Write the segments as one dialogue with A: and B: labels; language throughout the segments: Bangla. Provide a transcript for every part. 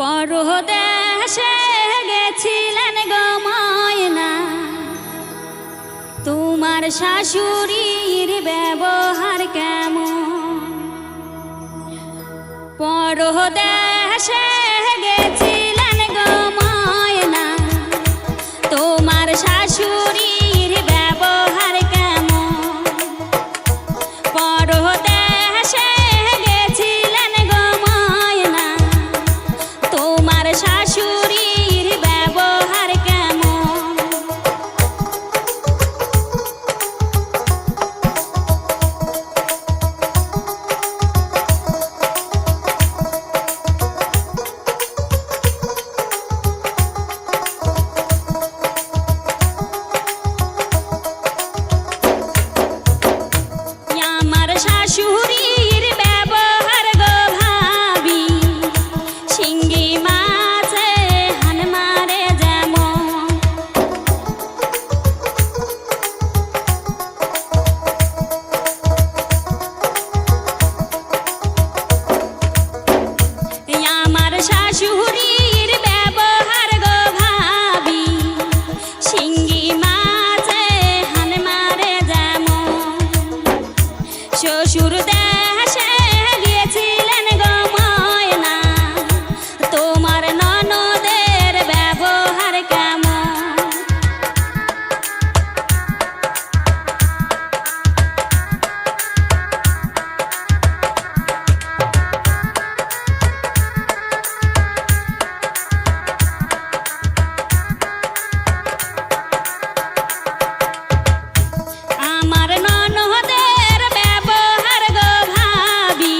A: পরদেশে গেছিলেন গো ময়না, তোমার শাশুড়ির ব্যবহার কেমন? পরদেশে গেছিলেন গো ময়না, তোমার শাশুড়ির ব্যবহার কেমন? পরদেশে গেছিলেন গো ময়না, তোমার শাশুড়ির ব্যবহার কেমন? আমার শাশুড়ির ব্যবহার গো ভাবি, শিঙ্গি মাছে হান মারে যেমন। আমার শাশুড়ির ব্যবহার গো ভাবি, শিঙ্গি মাছে হান মারে যেমন। শ্বশুর দেশে গিয়েছিলেন গো ময়না, তোমার ননদের ব্যবহার কেমন? আমার ননদের ব্যবহার গো ভাবি,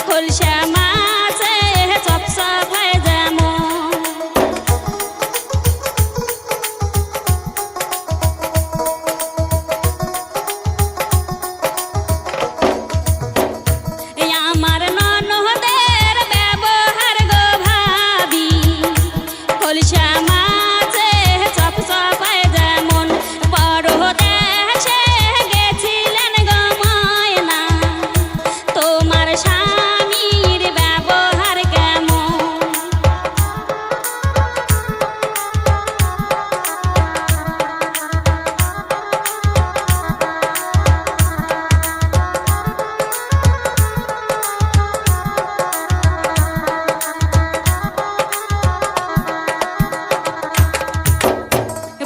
A: খোলসা মাছে চপসপায় যেমন। আমার ননদের ব্যবহার গো ভাবি, খোলসা মাছে চপসপায় যেমন। পরদেশে গেছিলেন গো ময়না, তোমার স্বামীর ব্যবহার কেমন?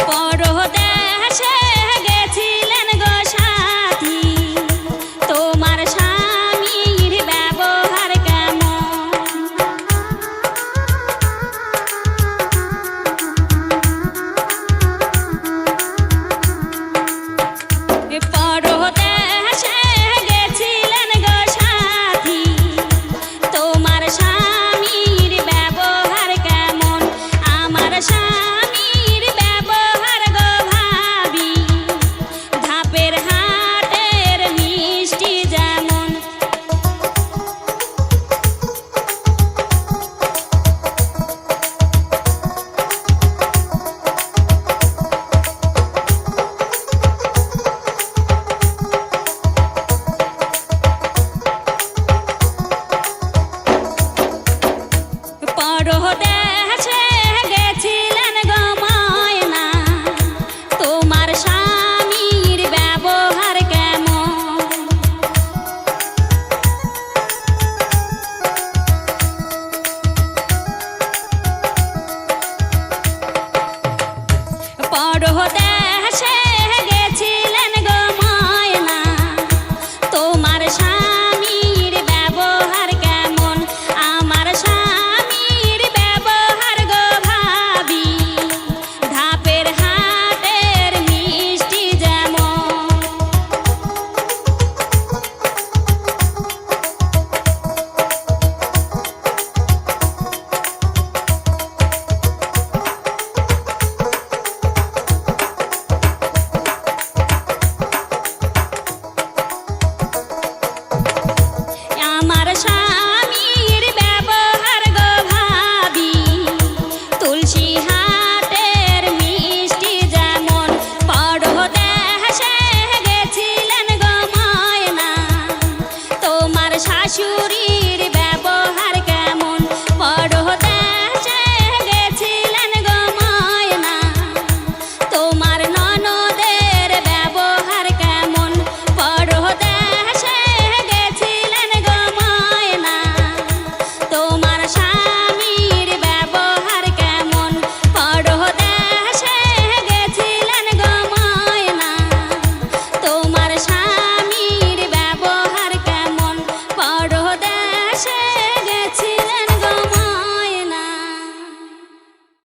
A: পরদেশে গেছিলেন গো সাথী, তোমার স্বামীর ব্যবহার কেমন? পরদেশে গেছিলেন গো সাথী, তোমার স্বামীর ব্যবহার কেমন? আমার স্বামীর ব্যবহার গো ভাবি, ধাপের হাটের মিষ্টি যেমন। পরদেশে